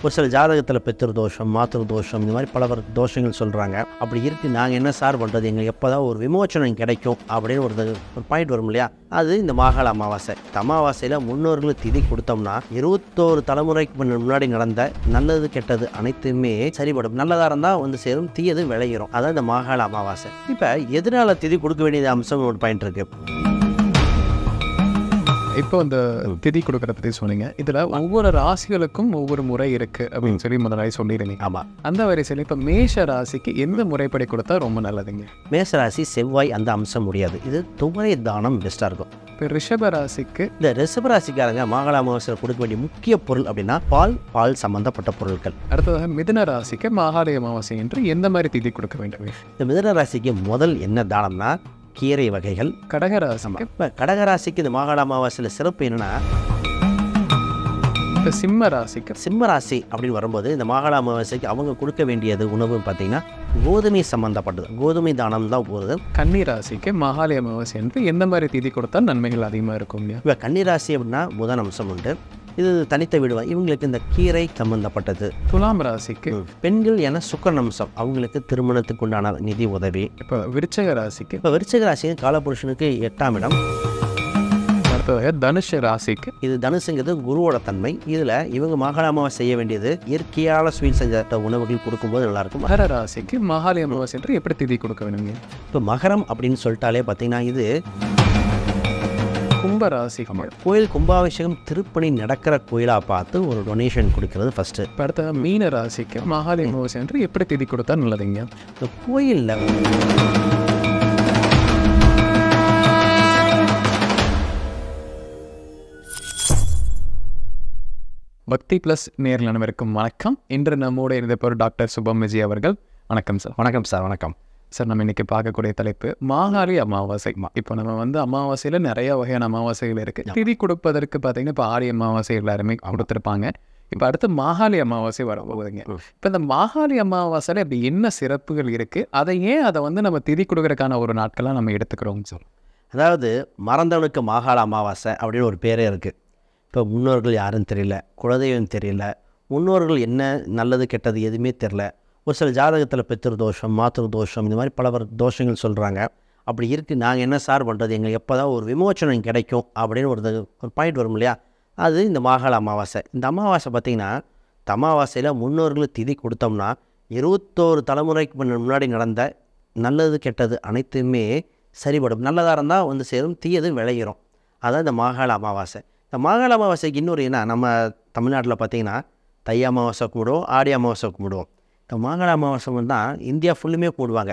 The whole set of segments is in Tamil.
ஒரு சில ஜாதகத்தில் பித்திரு தோஷம், மாத்திரு தோஷம், இந்த மாதிரி பல தோஷங்கள் சொல்கிறாங்க. அப்படி இருக்கு, நாங்கள் என்ன சார் பண்ணுறது, எங்களுக்கு எப்போ தான் ஒரு விமோச்சனம் கிடைக்கும் அப்படின்னு ஒரு பாயிண்ட் வரும் இல்லையா? அது இந்த மாகாள அமாவாசை. இந்த அமாவாசையில் முன்னோர்களுக்கு திதி கொடுத்தோம்னா 21 தலைமுறைக்கு முன்னாடி நடந்த நல்லது கெட்டது அனைத்துமே சரிபடும். நல்லதாக இருந்தால் வந்து சேரும், தீயது விளையிடும். அதான் இந்த மாகாள அமாவாசை. இப்போ எதனால திதி கொடுக்க வேண்டியது அம்சம் ஒரு பாயிண்ட் இருக்கு. இப்போ இந்த திதி கொடுக்கறத பற்றி சொன்னீங்க. இதில் ஒவ்வொரு ராசிகளுக்கும் ஒவ்வொரு முறை இருக்குது அப்படின்னு சொல்லி முதலாளி சொல்லிடுறீங்க. ஆமாம். அந்த வரிசையில் இப்போ மேஷ ராசிக்கு எந்த முறைப்படி கொடுத்தா ரொம்ப நல்லதுங்க? மேஷ ராசி செவ்வாய் அந்த அம்சம் முடியாது. இது துவரை தானம் பெஸ்ட்டாக இருக்கும். இப்போ ரிஷப ராசிக்கு இந்த ரிஷப ராசிக்காரங்க மாகாள அமாவாசையில் கொடுக்க வேண்டிய முக்கிய பொருள் அப்படின்னா பால் சம்பந்தப்பட்ட பொருட்கள். அடுத்ததாக மிதுன ராசிக்கு மாகாளி அமாவாசை என்று எந்த மாதிரி திதி கொடுக்க வேண்டும்? இந்த மிதுன ராசிக்கு முதல் என்ன தானம்னா கீரை வகைகள். கடகராசி இப்போ கடகராசிக்கு இந்த மாகாள அமாவாசையில் சிறப்பு என்னன்னா, இப்போ சிம்ம ராசிக்கு சிம்ம ராசி அப்படின்னு வரும்போது இந்த மாகாள அமாவாசைக்கு அவங்க கொடுக்க வேண்டியது உணவு பார்த்தீங்கன்னா கோதுமை சம்பந்தப்பட்டது. கோதுமை தானம் தான் போகிறது. கன்னி ராசிக்கு மாகாளி அமாவாசை என்று எந்த மாதிரி திதி கொடுத்தா நன்மைகள் அதிகமாக இருக்கும்? இப்போ கன்னி ராசி அப்படின்னா புதன் அம்சம் உண்டு. இது தனித்த வீடுவா, இவங்களுக்கு இந்த கீரை சம்பந்தப்பட்டது. துலாம் ராசிக்கு பெண்கள் என சுக்கரன் அம்சம், அவங்களுக்கு திருமணத்துக்கு உண்டான நிதி உதவி. இப்போ விருச்சக ராசிக்கு இப்போ விருச்சிக ராசி காலபுருஷனுக்கு 8ஆம் இடம். அடுத்ததாக தனுஷ ராசிக்கு இது தனுசுங்கிறது குருவோட தன்மை. இதில் இவங்க மாகாள அமாவாசை செய்ய வேண்டியது இயற்கையான ஸ்வீட் செஞ்ச உணவுகள் கொடுக்கும்போது நல்லாயிருக்கும். மகர ராசிக்கு மாகாளி அமாவாசை என்று எப்படி திதி கொடுக்க வேணுங்க? இப்போ மகரம் அப்படின்னு சொல்லிட்டாலே பார்த்தீங்கன்னா இது கும்ப ராசி கோயில் கும்பாபிஷேகம் திருப்பணி நடக்கிற கோயிலாக பார்த்து ஒரு டொனேஷன் கொடுக்கறது ஃபஸ்ட்டு. இப்போ அடுத்த மீன ராசிக்கு மாகாளி அமாவாசை என்று எப்படி திதி கொடுத்தா நல்லதுங்க? இந்த கோயிலில் பக்தி ப்ளஸ் நேரில் அனைவருக்கும் வணக்கம். இன்று நம்மோடு இருந்தப்போ டாக்டர் சுபம் விஜய் அவர்கள். வணக்கம் சார். வணக்கம் சார். வணக்கம் சார். நம்ம இன்றைக்கி பார்க்கக்கூடிய தலைப்பு மாகாளி அமாவாசை. இப்போ நம்ம வந்து அமாவாசையில் நிறைய வகையான அமாவாசைகள் இருக்குது. திதி கொடுப்பதற்கு பார்த்தீங்கன்னா இப்போ ஆடி அமாவாசை எல்லாருமே கொடுத்துருப்பாங்க. இப்போ அடுத்து மாகாளி அமாவாசை வரப்போகுதுங்க. இப்போ இந்த மாகாளி அமாவாசையில் இப்படி என்ன சிறப்புகள் இருக்குது, அதை வந்து நம்ம திதி கொடுக்கறதுக்கான ஒரு நாட்களாக நம்ம எடுத்துக்கிறோம் சார்? அதாவது மறந்தவனுக்கு மாகாள அமாவாசை அப்படின்னு ஒரு பேரே இருக்குது. இப்போ முன்னோர்கள் யாருன்னு தெரியல, குலதெய்வம் தெரியல, முன்னோர்கள் என்ன நல்லது கெட்டது எதுவுமே தெரில. ஒரு சில ஜாதகத்தில் பித்திரு தோஷம், மாத்திரு தோஷம், இந்த மாதிரி பல தோஷங்கள் சொல்கிறாங்க. அப்படி இருக்குது, நாங்கள் என்ன சார் பண்ணுறது, எங்களுக்கு எப்போ தான் ஒரு விமோச்சனம் கிடைக்கும் அப்படின்னு ஒரு பாயிண்ட் வரும் இல்லையா? அது இந்த மாகாள அமாவாசை. இந்த அமாவாசை பார்த்திங்கன்னா, இந்த அமாவாசையில் முன்னோர்களுக்கு திதி கொடுத்தோம்னா 21 தலைமுறைக்கு முன்னாடி நடந்த நல்லது கெட்டது அனைத்துமே சரிபடும். நல்லதாக இருந்தால் வந்து சேரும், தீயது விளையிடும். அதான் இந்த மாகாள அமாவாசை. இந்த மாகாள அமாவாசைக்கு இன்னொரு என்ன, நம்ம தமிழ்நாட்டில் பார்த்திங்கன்னா தை அமாவாசை கும்பிடுவோம், ஆடி அமாவாசை கும்பிடுவோம். இந்த மாகாள அமாவாசை தான் இந்தியா ஃபுல்லுமே போடுவாங்க.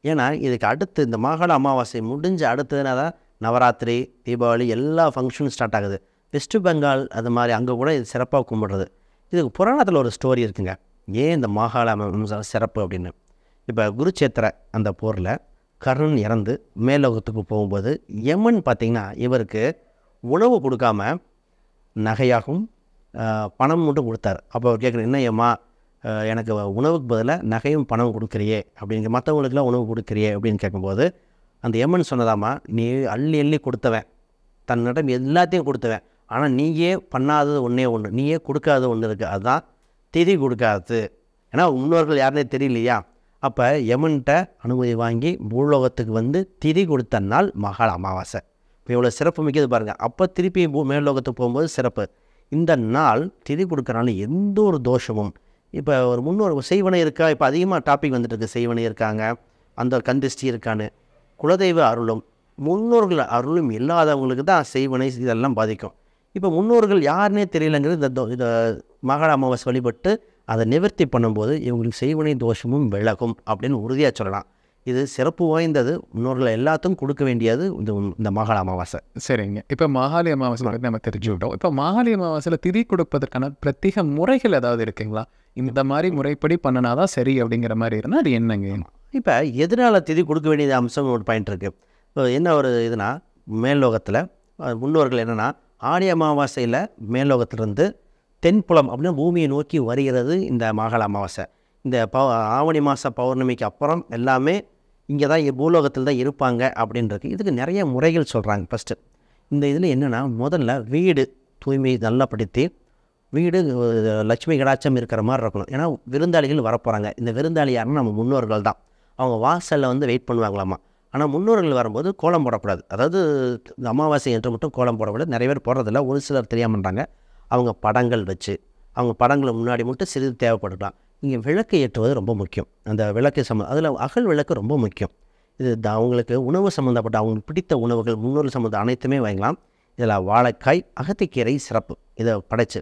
ஏன்னா இதுக்கு அடுத்து இந்த மாகாள அமாவாசை முடிஞ்ச அடுத்ததுனா தான் நவராத்திரி, தீபாவளி எல்லா ஃபங்க்ஷனும் ஸ்டார்ட் ஆகுது. வெஸ்ட் பெங்கால் அது மாதிரி அங்கே கூட இது சிறப்பாக கும்பிடுறது. இதுக்கு புராணத்தில் ஒரு ஸ்டோரி இருக்குங்க, ஏன் இந்த மாகாள அமாவாசை சிறப்பு அப்படின்னு. இப்போ குருச்சேத்திர அந்த போரில் கர்ணன் இறந்து மேலோகத்துக்கு போகும்போது யமன் பார்த்திங்கன்னா இவருக்கு உணவு கொடுக்காம நகையாகவும் பணம் மட்டும் கொடுத்தாரு. அப்போ அவர் கேட்குற, என்ன ஏம்மா எனக்கு உணவுக்கு பதிலாக நகையும் பணம் கொடுக்குறியே அப்படிங்கிற, மற்றவங்களுக்குலாம் உணவு கொடுக்குறியே அப்படின்னு கேட்கும்போது அந்த யமன் சொன்னதாம்மா, நீ அள்ளி அள்ளி கொடுத்தவன், தன்னிடம் எல்லாத்தையும் கொடுத்தவன், ஆனால் நீயே பண்ணாதது ஒன்றே ஒன்று, நீயே கொடுக்காதது ஒன்று இருக்குது, அதுதான் திதி கொடுக்காதது. ஏன்னா முன்னோர்கள் யாருன்னே தெரியலையா? அப்போ யமன்கிட்ட அனுமதி வாங்கி பூலோகத்துக்கு வந்து திதி கொடுத்த நாள் மாகாள அமாவாசை. இப்போ இவ்வளோ சிறப்பு மிக்கது பாருங்கள். அப்போ திருப்பி மேல்லோகத்துக்கு போகும்போது சிறப்பு. இந்த நாள் திதி கொடுக்குறனால எந்த ஒரு தோஷமும், இப்போ ஒரு முன்னோர் செய்வனை இருக்கா, இப்போ அதிகமாக டாபிக் வந்துட்டு இருக்குது, செய்வனை இருக்காங்க, அந்த கந்திஷ்டி இருக்கான்னு. குலதெய்வ அருளும் முன்னோர்கள் அருளும் இல்லாதவங்களுக்கு தான் செய்வனை இதெல்லாம் பாதிக்கும். இப்போ முன்னோர்கள் யாருன்னே தெரியலங்கிறது இந்த மாகாள அமாவாசை வழிபட்டு அதை நிவர்த்தி பண்ணும்போது இவங்களுக்கு செய்வனை தோஷமும் விலகும் அப்படின்னு உறுதியாக சொல்லலாம். இது சிறப்பு வாய்ந்தது, முன்னோர்கள் எல்லாத்துக்கும் கொடுக்க வேண்டியது இந்த மாகாள அமாவாசை. சரிங்க. இப்போ மாகாளி அமாவாசை பற்றி நம்ம தெரிஞ்சுக்கிட்டோம். இப்போ மாகாளி அமாவாசையில் திதி கொடுப்பதற்கான பிரத்யேக முறைகள் ஏதாவது இருக்குங்களா? இந்த மாதிரி முறைப்படி பண்ணினாதான் சரி அப்படிங்கிற மாதிரி இருந்தால் அது என்னங்க? இப்போ எதனால் திதி கொடுக்க வேண்டியது அம்சம் ஒரு பாயிண்ட் இருக்குது. இப்போ என்ன ஒரு இதுனா, மேல்லோகத்தில் முன்னோர்கள் என்னென்னா ஆடி அமாவாசையில் மேல்லோகத்திலிருந்து தென்புலம் அப்படின்னா பூமியை நோக்கி வருகிறது இந்த மாகாள அமாவாசை. இந்த ஆவணி மாத பௌர்ணமிக்கு அப்புறம் எல்லாமே இங்கே தான் பூலோகத்தில் தான் இருப்பாங்க அப்படின்றது. இதுக்கு நிறைய முறைகள் சொல்கிறாங்க. ஃபஸ்ட்டு இந்த இதில் என்னென்னா, முதல்ல வீடு தூய்மை நல்லா படுத்தி வீடு லட்சுமி கடாட்சம் இருக்கிற மாதிரி இருக்கணும். ஏன்னா விருந்தாளிகள் வரப்போகிறாங்க. இந்த விருந்தாளி யாருன்னா நம்ம முன்னோர்கள் தான். அவங்க வாசலில் வந்து வெயிட் பண்ணுவாங்களாமா. ஆனால் முன்னோர்கள் வரும்போது கோலம் போடக்கூடாது. அதாவது இந்த அமாவாசை என்று மட்டும் கோலம் போடக்கூடாது. நிறைய பேர் போடுறதில்ல, ஒரு சிலர் தெரியாமன்றாங்க. அவங்க படங்கள் வச்சு அவங்க படங்களை முன்னாடி மட்டும் சிறிது தேவைப்படலாம். இங்கே விளக்கு ஏற்றுவது ரொம்ப முக்கியம். அந்த விளக்கு அதில் அகல் விளக்கு ரொம்ப முக்கியம். இது அவங்களுக்கு உணவு சம்மந்தப்பட்ட அவங்களுக்கு பிடித்த உணவுகள் முன்னோர்கள் சம்மந்த அனைத்துமே வாங்கலாம். இதில் வாழைக்காய் அகத்திக்கீரை சிறப்பு இதை படைச்சு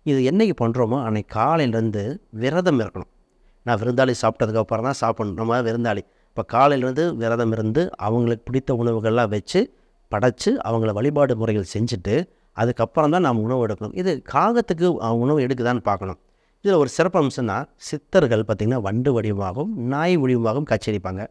இது என்றைக்கு பண்ணுறோமோ அன்றைக்கி காலையிலேருந்து விரதம் இருக்கணும். நான் விருந்தாளி சாப்பிட்டதுக்கப்புறம் தான் சாப்பிடணும். நம்ம விருந்தாளி இப்போ காலையிலேருந்து விரதம் இருந்து அவங்களுக்கு பிடித்த உணவுகள்லாம் வச்சு படைச்சு அவங்கள வழிபாடு முறைகள் செஞ்சுட்டு அதுக்கப்புறம் தான் நாம் உணவு எடுக்கணும். இது காகத்துக்கு உணவு எடுக்குதான்னு பார்க்கணும். இதில் ஒரு சிறப்பு அம்சம்னா சித்தர்கள் பார்த்திங்கன்னா வண்டு வடிவமாகவும் நாய் வடிவமாகவும் காட்சியளிப்பாங்க.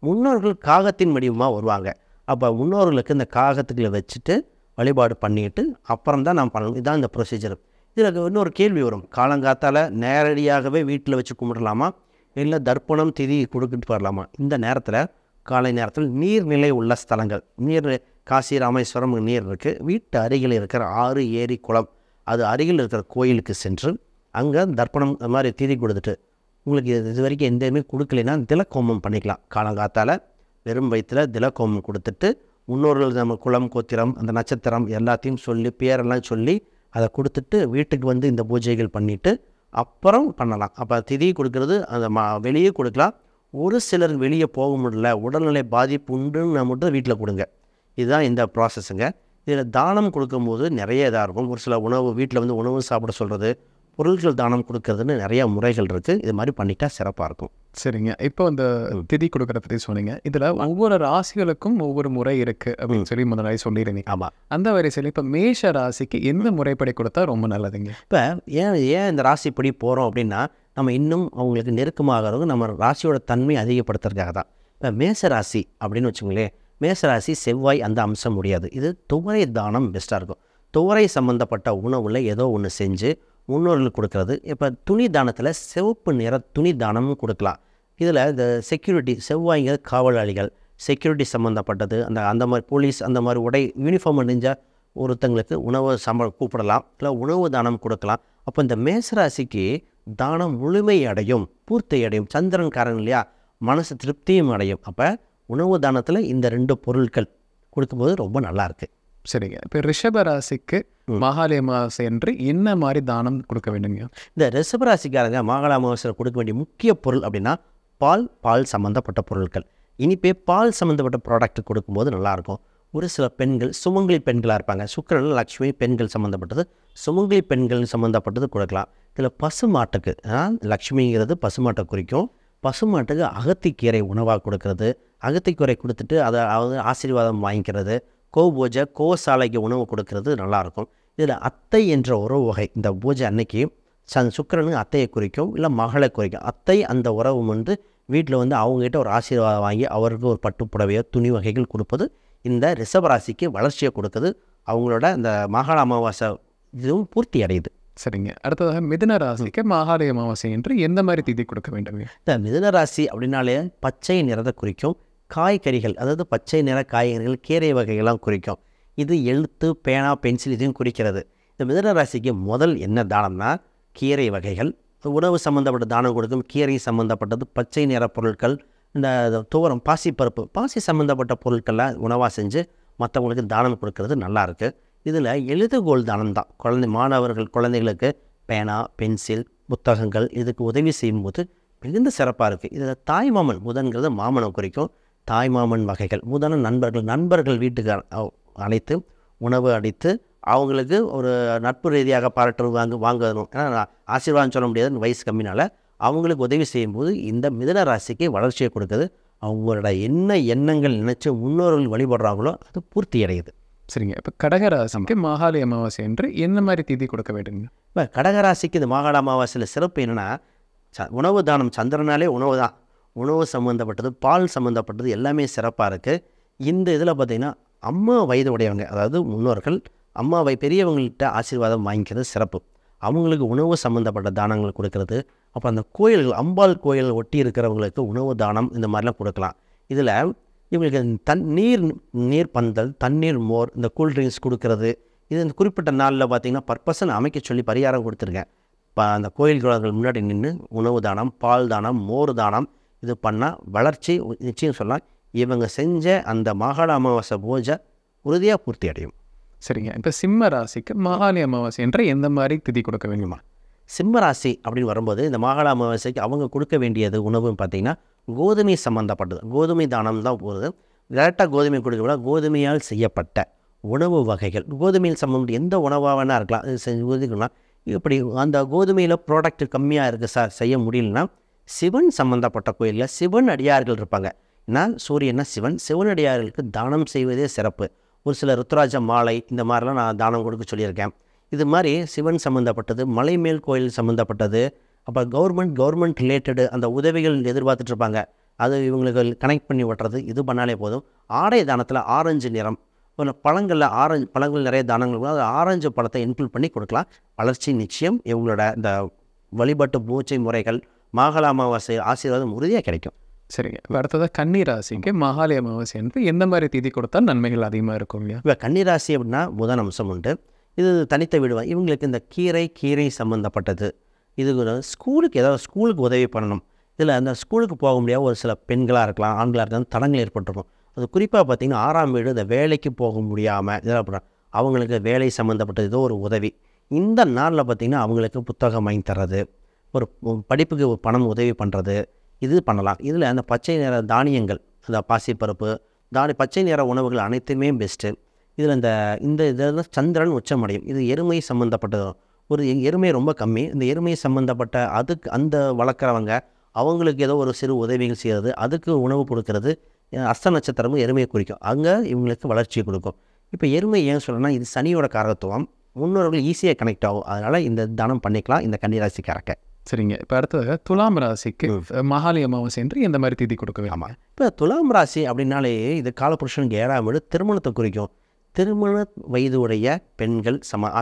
முன்னோர்கள் காகத்தின் வடிவமாக வருவாங்க. அப்போ முன்னோர்களுக்கு இந்த காகத்துக்களை வச்சுட்டு வழிபாடு பண்ணிட்டு அப்புறம் தான் நாம் பண்ணணும். இதுதான் இந்த ப்ரொசீஜர். இதில் இன்னொரு கேள்வி வரும். காலங்காத்தால் நேரடியாகவே வீட்டில் வச்சு கும்பிடலாமா, இல்லை தர்ப்பணம் திதி கொடுத்துட்டு வரலாமா? இந்த நேரத்தில் காலை நேரத்தில் நீர்நிலை உள்ள ஸ்தலங்கள், நீர் காசி ராமேஸ்வரம் நீர் இருக்குது, வீட்டு அருகில் இருக்கிற ஆறு ஏரி குளம் அது அருகில் இருக்கிற கோயிலுக்கு சென்று அங்கே தர்ப்பணம் அது மாதிரி திதி கொடுத்துட்டு உங்களுக்கு இது வரைக்கும் எந்தவுமே கொடுக்கலைன்னா திலக்கோமம் பண்ணிக்கலாம். காலங்காத்தால் வெறும் வயிற்றில் திலக்கோமம் கொடுத்துட்டு முன்னோர்கள் நம்ம குலம் கோத்திரம் அந்த நட்சத்திரம் எல்லாத்தையும் சொல்லி பேரெல்லாம் சொல்லி அதை கொடுத்துட்டு வீட்டுக்கு வந்து இந்த பூஜைகள் பண்ணிவிட்டு அப்புறம் பண்ணலாம். அப்போ திதி கொடுக்கறது அந்த வெளியே கொடுக்கலாம். ஒரு சிலர் வெளியே போக முடியல, உடல்நிலை பாதிப்பு உண்டுன்னு மட்டும் வீட்டில் கொடுங்க. இதுதான் இந்த ப்ராசஸுங்க. இதில் தானம் கொடுக்கும்போது நிறைய இதாக இருக்கும். ஒரு சில உணவு வீட்டில் வந்து உணவு சாப்பிட சொல்கிறது, பொருட்கள் தானம் கொடுக்கறதுன்னு நிறையா முறைகள் இருக்குது. இது மாதிரி பண்ணிட்டா சிறப்பாக இருக்கும். சரிங்க. இப்போ இந்த திதி கொடுக்குற பற்றி சொன்னீங்க. இதில் ஒவ்வொரு ராசிகளுக்கும் ஒவ்வொரு முறை இருக்குது அப்படின்னு சொல்லி முதலாளி சொல்லிடுங்க. ஆமாம். அந்த வரிசையில் இப்போ மேஷ ராசிக்கு எந்த முறைப்படி கொடுத்தா ரொம்ப நல்லதுங்க? இப்போ ஏன் இந்த ராசிப்படி போகிறோம் அப்படின்னா நம்ம இன்னும் அவங்களுக்கு நெருக்கமாகிறது நம்ம ராசியோட தன்மை அதிகப்படுத்துறதுக்காக தான். இப்போ மேச ராசி அப்படின்னு வச்சுங்களேன், மேச ராசி செவ்வாய் அந்த அம்சம் முடியாது. இது துவரை தானம் பெஸ்ட்டாக இருக்கும். துவரை சம்மந்தப்பட்ட உணவில் ஏதோ ஒன்று செஞ்சு முன்னோர்களுக்கு கொடுக்கறது. இப்போ துணி தானத்தில் சிவப்பு நிற துணி தானமும் கொடுக்கலாம். இதில் இந்த செக்யூரிட்டி செவ்வாய்ங்கிற காவலாளிகள் செக்யூரிட்டி சம்மந்தப்பட்டது அந்த மாதிரி போலீஸ் அந்த மாதிரி உடை யூனிஃபார்ம் அணிஞ்ச ஒருத்தங்களுக்கு உணவு கூப்பிடலாம், இல்லை உணவு தானம் கொடுக்கலாம். அப்போ இந்த மேசராசிக்கு தானம் முழுமை அடையும், பூர்த்தி அடையும். சந்திரன் காரன் இல்லையா, மனசு திருப்தியும் அடையும். அப்போ உணவு தானத்தில் இந்த 2 பொருட்கள் கொடுக்கும்போது ரொம்ப நல்லாயிருக்கு. சரிங்க. இப்போ ரிஷப ராசிக்கு மாகாளி அமாவாசை என்று என்ன மாதிரி தானம் கொடுக்க வேண்டுங்க? இந்த ரிஷப ராசிக்காரங்க மாகாளி அமாவாசையில் கொடுக்க வேண்டிய முக்கிய பொருள் அப்படின்னா பால் சம்மந்தப்பட்ட பொருட்கள். இனிப்பே பால் சம்மந்தப்பட்ட ப்ராடக்ட் கொடுக்கும்போது நல்லாயிருக்கும். ஒரு சில பெண்கள் சுமங்கலி பெண்களாக இருப்பாங்க. சுக்கிரன் லக்ஷ்மி பெண்கள் சம்மந்தப்பட்டது, சுமங்கலி பெண்கள் சம்மந்தப்பட்டது கொடுக்கலாம். இதில் பசுமாட்டுக்கு லக்ஷ்மிங்கிறது பசுமாட்டை குறிக்கும். பசுமாட்டுக்கு அகத்திக்கீரை உணவாக கொடுக்கறது, அகத்திக்கீரை கொடுத்துட்டு அதை ஆசீர்வாதம் வாங்கிக்கிறது, பூஜை கோசாலைக்கு உணவு கொடுக்கறது நல்லாயிருக்கும். இதில் அத்தை என்ற உறவு வகை இந்த பூஜை அன்னைக்கு சுக்கிரனு அத்தையை குறிக்கும், இல்லை மகளை குறிக்கும். அத்தை அந்த உறவு வந்து வீட்டில் வந்து அவங்ககிட்ட ஒரு ஆசீர்வாதம் வாங்கி அவருக்கு ஒரு பட்டு புடவையோ துணி வகைகள் கொடுப்பது இந்த ரிஷபராசிக்கு வளர்ச்சியை கொடுக்குது. அவங்களோட இந்த மாகாள அமாவாசை இதுவும் பூர்த்தி அடையுது. சரிங்க. அடுத்ததாக மிதுன ராசிக்கு மாகாளி அமாவாசை என்று எந்த மாதிரி திதி கொடுக்க வேண்டும்? இந்த மிதுன ராசி அப்படின்னாலே பச்சை நிறத்தை குறிக்கும். காய்கறிகள் அதாவது பச்சை நிற காய்கறிகள் கீரை வகைகள்லாம் குறிக்கும். இது எழுத்து பேனா பென்சில் இதையும் குறிக்கிறது. இந்த மிதுன ராசிக்கு முதல் என்ன தானம்னா கீரை வகைகள், உணவு சம்மந்தப்பட்ட தானம் கொடுக்கும். கீரை சம்மந்தப்பட்டது, பச்சை நிற பொருட்கள், இந்த துவரம் பாசிப்பருப்பு பாசி சம்மந்தப்பட்ட பொருட்கள்லாம் உணவாக செஞ்சு மற்றவங்களுக்கு தானம் கொடுக்கறது நல்லாயிருக்கு. இதில் எழுதுகோள் தானம் தான். குழந்தைகளுக்கு பேனா பென்சில் புத்தகங்கள் இதுக்கு உதவி செய்யும்போது மிகுந்த சிறப்பாக இருக்குது. இதில் தாய்மாமன் புதன்கிறது மாமனை குறிக்கும். தாய்மாமன் வகைகள் முதல்ல நண்பர்கள் வீட்டுக்கு அழைத்து உணவு அளித்து அவங்களுக்கு ஒரு நட்பு ரீதியாக பாராட்டு வாங்கணும். ஏன்னா ஆசீர்வாதம் சொல்ல முடியாது, வயசு கம்மினால் அவங்களுக்கு உதவி செய்யும்போது இந்த மிதுன ராசிக்கு வளர்ச்சியை கொடுக்குது. அவங்களோட எண்ணங்கள் நினச்சி முன்னோர்கள் வழிபடுறாங்களோ அது பூர்த்தி அடையுது. சரிங்க. இப்போ கடகராசிக்கு மாகாளி அமாவாசை என்று என்ன மாதிரி திதி கொடுக்க வேண்டுங்க? இப்போ கடகராசிக்கு இந்த மாகாள அமாவாசையில் சிறப்பு என்னென்னா உணவு தானம். சந்திரனாலே உணவு தான். உணவு சம்மந்தப்பட்டது, பால் சம்மந்தப்பட்டது எல்லாமே சிறப்பாக இருக்குது. இந்த இதில் பார்த்திங்கன்னா அம்மா வயது உடையவங்க, அதாவது முன்னோர்கள் பெரியவங்கள்ட்ட ஆசீர்வாதம் வாங்கிக்கிறது சிறப்பு. அவங்களுக்கு உணவு சம்மந்தப்பட்ட தானங்கள் கொடுக்கறது. அப்போ அந்த கோயில்கள் அம்பாள் கோயில் ஒட்டி இருக்கிறவங்களுக்கு உணவு தானம் இந்த மாதிரிலாம் கொடுக்கலாம். இதில் இவங்களுக்கு நீர் பந்தல், தண்ணீர் மோர், இந்த கூல்ட்ரிங்க்ஸ் கொடுக்கறது இது இந்த குறிப்பிட்ட நாளில் பார்த்திங்கன்னா பர்பஸை அமைக்க சொல்லி பரிகாரம் கொடுத்துருக்கேன். இப்போ அந்த கோயில் குளங்கள் முன்னாடி நின்று உணவு தானம், பால் தானம், மோர் தானம் இது பண்ணால் வளர்ச்சி நிச்சயம் சொல்லலாம். இவங்க செஞ்ச அந்த மாகாள அமாவாசை பூஜை உறுதியாக பூர்த்தி அடையும். சரிங்க. இப்போ சிம்ம ராசிக்கு மாகாளி அமாவாசை என்ற எந்த மாதிரி திதி கொடுக்க வேண்டுமா? சிம்ம ராசி அப்படின்னு வரும்போது இந்த மாகாள அமாவாசைக்கு அவங்க கொடுக்க வேண்டியது உணவுன்னு பார்த்திங்கன்னா கோதுமை சம்மந்தப்பட்டது. கோதுமை தானம் தான் போகுது. டேரெக்டாக கோதுமை கொடுக்க கோதுமையால் செய்யப்பட்ட உணவு வகைகள், கோதுமையில் சம்மந்தப்பட்ட எந்த உணவாக வேணா இருக்கலாம். இது செஞ்சு ஒதுக்கலாம். இப்படி அந்த கோதுமையில் ப்ராடக்ட் கம்மியாக இருக்குது சார், செய்ய முடியலன்னா சிவன் சம்மந்தப்பட்ட கோயிலில் சிவன் அடியார்கள் இருப்பாங்க. ஏன்னா சூரியன்னா சிவன், சிவனடியார்களுக்கு தானம் செய்வதே சிறப்பு. ஒரு சில ருத்ராஜ மாலை இந்த மாதிரிலாம் நான் தானம் கொடுக்க சொல்லியிருக்கேன். இது மாதிரி சிவன் சம்மந்தப்பட்டது, மலைமேல் கோயில் சம்மந்தப்பட்டது, அப்போ கவர்மெண்ட் ரிலேட்டடு அந்த உதவிகள் எதிர்பார்த்துட்ருப்பாங்க. அது இவங்களுக்கு கனெக்ட் பண்ணி விட்டுறது, இது பண்ணாலே போதும். ஆடை தானத்தில் ஆரஞ்சு நிறம், ஒரு பழங்களில் பழங்கள் நிறைய தானங்கள் அது ஆரஞ்சு பழத்தை இன்க்ளூட் பண்ணி கொடுக்கலாம். வளர்ச்சி நிச்சயம். இவங்களோட இந்த வழிபாட்டு பூஜை முறைகள் மாகாள அமாவாசை ஆசீர்வாதம் உறுதியாக கிடைக்கும். சரிங்க. இப்போ அடுத்ததாக கன்னி ராசிக்கு மாகாளி அமாவாசை என்று எந்த மாதிரி திதி கொடுத்தா நன்மைகள் அதிகமாக இருக்கும் இல்லையா? இப்போ கன்னிராசி அப்படின்னா புதன் அம்சம் உண்டு. இது தனித்த விடுவாங்க. இவங்களுக்கு இந்த கீரை சம்மந்தப்பட்டது, இது ஸ்கூலுக்கு ஏதாவது ஸ்கூலுக்கு உதவி பண்ணணும். இதில் அந்த ஸ்கூலுக்கு போக முடியாத ஒரு சில பெண்களாக இருக்கலாம், ஆண்களாக இருக்கலாம், தடங்கள் ஏற்பட்டிருக்கும். அது குறிப்பாக பார்த்திங்கன்னா 6ஆம் வீடு இந்த வேலைக்கு போக முடியாமல் இதெல்லாம் பண்ணுறாங்க. அவங்களுக்கு வேலை சம்மந்தப்பட்டது ஏதோ ஒரு உதவி. இந்த நாளில் பார்த்திங்கன்னா அவங்களுக்கு புத்தகம் வாங்கி தர்றது, ஒரு படிப்புக்கு ஒரு பணம் உதவி பண்ணுறது, இது பண்ணலாம். இதில் அந்த பச்சை நிற தானியங்கள், அந்த பாசிப்பருப்பு, பச்சை நிற உணவுகள் அனைத்துமே பெஸ்ட்டு. இதில் இந்த இதில் சந்திரன் உச்சமடையும். இது எருமை சம்மந்தப்பட்டது. ஒரு எருமை ரொம்ப கம்மி. இந்த எருமை சம்மந்தப்பட்ட அதுக்கு அந்த வளர்க்குறவங்க அவங்களுக்கு ஏதோ ஒரு சிறு உதவிகள் செய்கிறது, அதுக்கு உணவு கொடுக்கறது. அஸ்த நட்சத்திரமும் எருமையை குறிக்கும். அங்கே இவங்களுக்கு வளர்ச்சியை கொடுக்கும். இப்போ எருமை ஏன் சொல்லணும்னா இது சனியோட காரகத்துவம், முன்னோர்கள் ஈஸியாக கனெக்ட் ஆகும். அதனால் இந்த தானம் பண்ணிக்கலாம் இந்த கன்னிராசிக்காரக்க. சரிங்க. இப்போ அடுத்ததாக துலாம் ராசிக்கு மாகாளி அமாவாசை என்று எந்த மாதிரி திதி கொடுக்க வேண்டாம்? ஆமாம். இப்போ துலாம் ராசி அப்படின்னாலே இது காலபுருஷனுக்கு 7ஆம் வீடு திருமணத்தை குறிக்கும். திருமண வயது உடைய பெண்கள்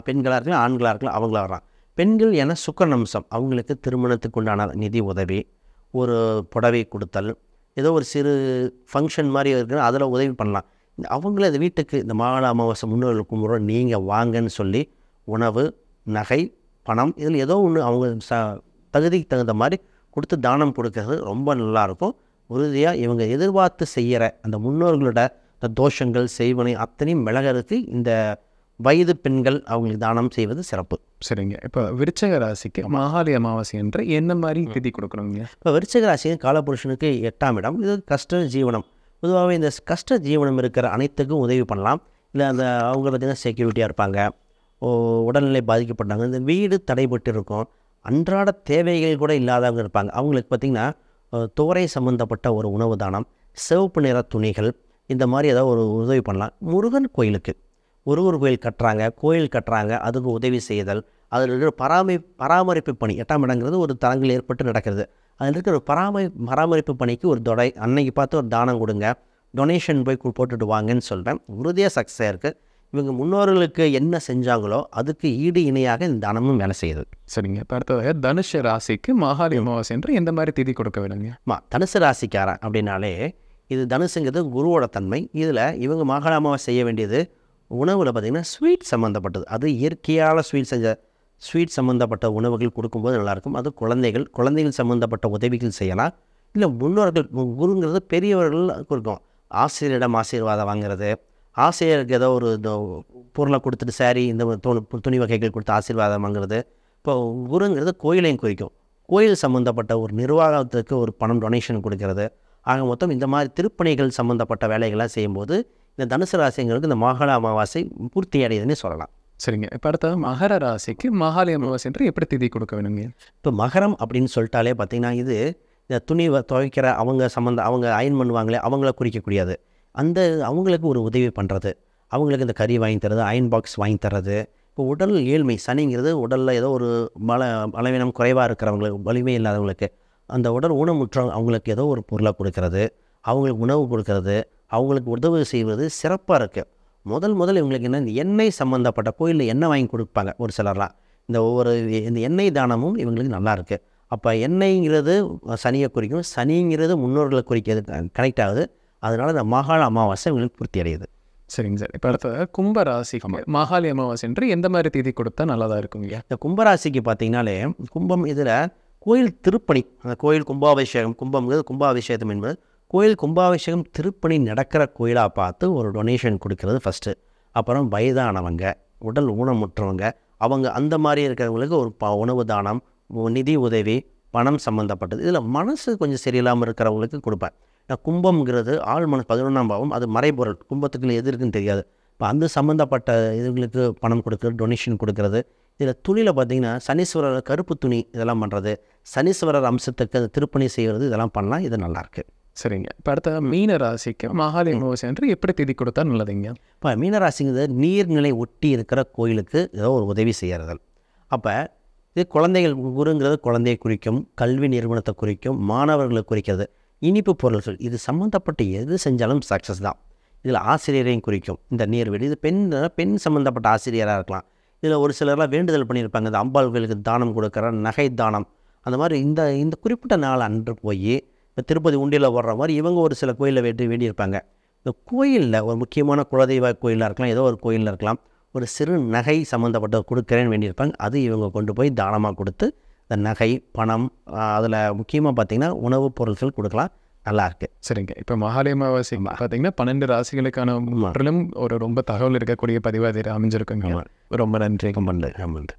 பெண்களாக இருக்கலாம், ஆண்களாக இருக்கலாம், அவங்களா வரலாம். பெண்கள் என சுக்கிரன் அம்சம், அவங்களுக்கு திருமணத்துக்கு உண்டான நிதி உதவி, ஒரு புடவை கொடுத்தல், ஏதோ ஒரு சிறு ஃபங்க்ஷன் மாதிரி இருக்குன்னா அதில் உதவி பண்ணலாம். அவங்கள இந்த வீட்டுக்கு இந்த மாகாள அமாவாசை முன்னோர்கள் கும்பிட்றோம் நீங்கள் வாங்கன்னு சொல்லி உணவு, நகை, பணம் இதில் ஏதோ ஒன்று அவங்க தகுதிக்கு தகுந்த மாதிரி கொடுத்து தானம் கொடுக்கறது ரொம்ப நல்லாயிருக்கும். உறுதியாக இவங்க எதிர்பார்த்து செய்கிற அந்த முன்னோர்களோட இந்த தோஷங்கள் செய்வனை அத்தனையும் விலகிறதுக்கு இந்த வயது பெண்கள் அவங்களுக்கு தானம் செய்வது சிறப்பு. சரிங்க. இப்போ விருச்சக ராசிக்கு மாகாளி அமாவாசை என்று என்ன மாதிரி திதி கொடுக்கணுங்க? இப்போ விருச்சக ராசிக்கு காலபுருஷனுக்கு 8ஆம் இடம். இது கஷ்ட ஜீவனம். பொதுவாகவே இந்த கஷ்ட ஜீவனம் இருக்கிற அனைத்துக்கும் உதவி பண்ணலாம். இல்லை அந்த அவங்க பார்த்திங்கன்னா செக்யூரிட்டியாக இருப்பாங்க, உடல்நிலை பாதிக்கப்பட்டாங்க, இந்த வீடு தடைபட்டு இருக்கும், அன்றாட தேவைகள் கூட இல்லாதவங்க இருப்பாங்க. அவங்களுக்கு பார்த்திங்கன்னா தோரை சம்மந்தப்பட்ட ஒரு உணவு தானம், சிவப்பு நிற துணிகள், இந்த மாதிரி ஏதாவது ஒரு உதவி பண்ணலாம். முருகன் கோயிலுக்கு ஒரு கோயில் கட்டுறாங்க, அதுக்கு உதவி செய்தல், அதில் இருக்கிற பராமரிப்பு பணி 8ஆம் இடங்கிறது ஒரு தலங்கள் ஏற்பட்டு நடக்கிறது. அதில் இருக்கிற ஒரு பராமரிப்பு பணிக்கு ஒரு அன்னைக்கு பார்த்து ஒரு தானம் கொடுங்க, டொனேஷன் போய் போட்டுட்டு வாங்கன்னு சொல்கிறேன். உறுதியாக சக்ஸஸாக இருக்குது. இவங்க முன்னோர்களுக்கு என்ன செஞ்சாங்களோ அதுக்கு ஈடு இணையாக இந்த தானமும் வேலை செய்யுது. சரிங்க. இப்போ அடுத்ததாக தனுஷ ராசிக்கு மாகாளி அமாவாசை என்று எந்த மாதிரி திதி கொடுக்க வேணுங்க? தனுசு ராசிக்காரன் அப்படின்னாலே இது தனுசுங்கிறது குருவோட தன்மை. இதில் இவங்க மாகாள அமாவாசை செய்ய வேண்டியது உணவில் பார்த்திங்கன்னா ஸ்வீட் சம்மந்தப்பட்டது. அது இயற்கையால் ஸ்வீட் சம்மந்தப்பட்ட உணவுகள் கொடுக்கும்போது நல்லாயிருக்கும். அது குழந்தைகள் சம்மந்தப்பட்ட உதவிகள் செய்யலாம். இல்லை முன்னோர்கள், குருங்கிறது பெரியவர்கள் கொடுக்கும். ஆசிரியரிடம் ஆசீர்வாதம் வாங்குறது, ஆசிரியருக்கு ஏதோ ஒரு பொருளை கொடுத்துட்டு சாரி இந்த துணி வகைகள் கொடுத்து ஆசீர்வாதம் வாங்குறது. இப்போ குருங்கிறது கோயிலையும் குறிக்கும். கோயில் சம்மந்தப்பட்ட ஒரு நிர்வாகத்துக்கு ஒரு பணம் டொனேஷன் கொடுக்கறது. ஆக மொத்தம் இந்த மாதிரி திருப்பணிகள் சம்மந்தப்பட்ட வேலைகள்லாம் செய்யும்போது இந்த தனுசு ராசிங்கிறது இந்த மாகாள அமாவாசை பூர்த்தி அடையுதுன்னு சொல்லலாம். சரிங்க. இப்போ அடுத்தது மகர ராசிக்கு மாகாளி அமாவாசை என்று எப்படி திதி கொடுக்க வேணுங்க? இப்போ மகரம் அப்படின்னு சொல்லிட்டாலே பார்த்திங்கன்னா இது இந்த துணி துவைக்கிற அவங்க அயன் பண்ணுவாங்களே அவங்கள குறிக்கக்கூடியது. அவங்களுக்கு ஒரு உதவி பண்ணுறது, அவங்களுக்கு இந்த கறி வாங்கி தர்றது, அயன் பாக்ஸ் வாங்கி தர்றது. இப்போ உடல் ஏழ்மை, சனிங்கிறது உடலில் ஏதோ ஒரு பலவீனம் குறைவாக இருக்கிறவங்களுக்கு, வலிமை இல்லாதவங்களுக்கு, அந்த உடல் ஊனமுற்றவங்க அவங்களுக்கு ஏதோ ஒரு பொருளை கொடுக்கறது, அவங்களுக்கு உணவு கொடுக்கறது, அவங்களுக்கு உதவி செய்வது சிறப்பாக இருக்குது. முதல் இவங்களுக்கு என்ன, இந்த எண்ணெய் சம்மந்தப்பட்ட கோயிலில் எண்ணெய் வாங்கி கொடுப்பாங்க ஒரு சிலர்லாம். இந்த எண்ணெய் தானமும் இவங்களுக்கு நல்லா இருக்குது. அப்போ எண்ணெய்ங்கிறது சனியை குறிக்கும், சனிங்கிறது முன்னோர்களை குறிக்கிறது, கனெக்ட் ஆகுது. அதனால் இந்த மாகாள அமாவாசை இவங்களுக்கு பூர்த்தி அடையுது. சரிங்க சார். இப்போ அடுத்த கும்ப ராசிக்கு மாகாளி அமாவாசை என்று எந்த மாதிரி தேதி கொடுத்தா நல்லதா இருக்குங்க? இந்த கும்பராசிக்கு பார்த்தீங்கன்னாலே கும்பம் இதில் கோயில் திருப்பணி, அந்த கோயில் கும்பாபிஷேகம், கும்பம்ங்கிறது கும்பாபிஷேகம் என்பது கோயில் கும்பாபிஷேகம் திருப்பணி நடக்கிற கோயிலாக பார்த்து ஒரு டொனேஷன் கொடுக்கறது ஃபஸ்ட்டு. அப்புறம் வயதானவங்க, உடல் ஊனமுற்றவங்க, அவங்க அந்த மாதிரி இருக்கிறவங்களுக்கு ஒரு உணவு தானம், நிதி உதவி, பணம் சம்மந்தப்பட்டது. இதில் மனசு கொஞ்சம் சரியில்லாமல் இருக்கிறவங்களுக்கு கொடுப்பேன். கும்பம்ங்கிறது ஆள் மனசு 11ஆம் பாவம், அது மறைபொருள், கும்பத்துக்குள்ள எது இருக்குன்னு தெரியாது. இப்போ அந்த சம்மந்தப்பட்ட இதுங்களுக்கு பணம் கொடுக்குறது, டொனேஷன் கொடுக்கறது. இதில் துணியில் பார்த்திங்கன்னா சனீஸ்வரர் கருப்பு துணி இதெல்லாம் பண்ணுறது, சனீஸ்வரர் அம்சத்துக்கு அந்த திருப்பணி செய்கிறது, இதெல்லாம் பண்ணலாம். இது நல்லாயிருக்கு. சரிங்க. இப்போ அடுத்த மீன ராசிக்கு மாகாளி அமாவாசை என்று எப்படி தேதி கொடுத்தா நல்லதுங்க? இப்போ மீனராசிங்கிறது நீர்நிலை ஒட்டி இருக்கிற கோயிலுக்கு ஏதோ ஒரு உதவி செய்கிறது. அப்போ இது குழந்தைகள் குருங்கிறது குழந்தையை குறிக்கும், கல்வி நிறுவனத்தை குறிக்கும், மாணவர்களை குறிக்கிறது. இனிப்பு பொருள்கள் இது சம்மந்தப்பட்ட எது செஞ்சாலும் சக்ஸஸ் தான். இதில் ஆசிரியரையும் குறிக்கும் இந்த நீர்வீடு. இது பெண் சம்மந்தப்பட்ட ஆசிரியராக இருக்கலாம். இதில் ஒரு சிலர்லாம் வேண்டுதல் பண்ணியிருப்பாங்க, இந்த அம்பாள்களுக்கு தானம் கொடுக்குற நகை தானம், அந்த மாதிரி இந்த குறிப்பிட்ட நாள் அன்று போய் இப்போ திருப்பதி உண்டியில் வர்ற மாதிரி இவங்க ஒரு சில கோயிலில் வேண்டியிருப்பாங்க. இந்த கோயிலில் ஒரு முக்கியமான குலதெய்வ கோயிலாக இருக்கலாம், ஏதோ ஒரு கோயிலில் இருக்கலாம், ஒரு சிறு நகை சம்மந்தப்பட்ட கொடுக்குறேன்னு வேண்டியிருப்பாங்க. அது இவங்க கொண்டு போய் தானமாக கொடுத்து இந்த நகை, பணம், அதில் முக்கியமாக பார்த்திங்கன்னா உணவுப் பொருட்கள் கொடுக்கலாம். நல்லாயிருக்கு. சரிங்க. இப்போ மாகாளி அமாவாசை பார்த்தீங்கன்னா 12 ராசிகளுக்கான முற்றிலும் ஒரு ரொம்ப தகவல் இருக்கக்கூடிய பதிவாக அமைஞ்சிருக்குங்க. ரொம்ப நன்றி. ரொம்ப நன்றி.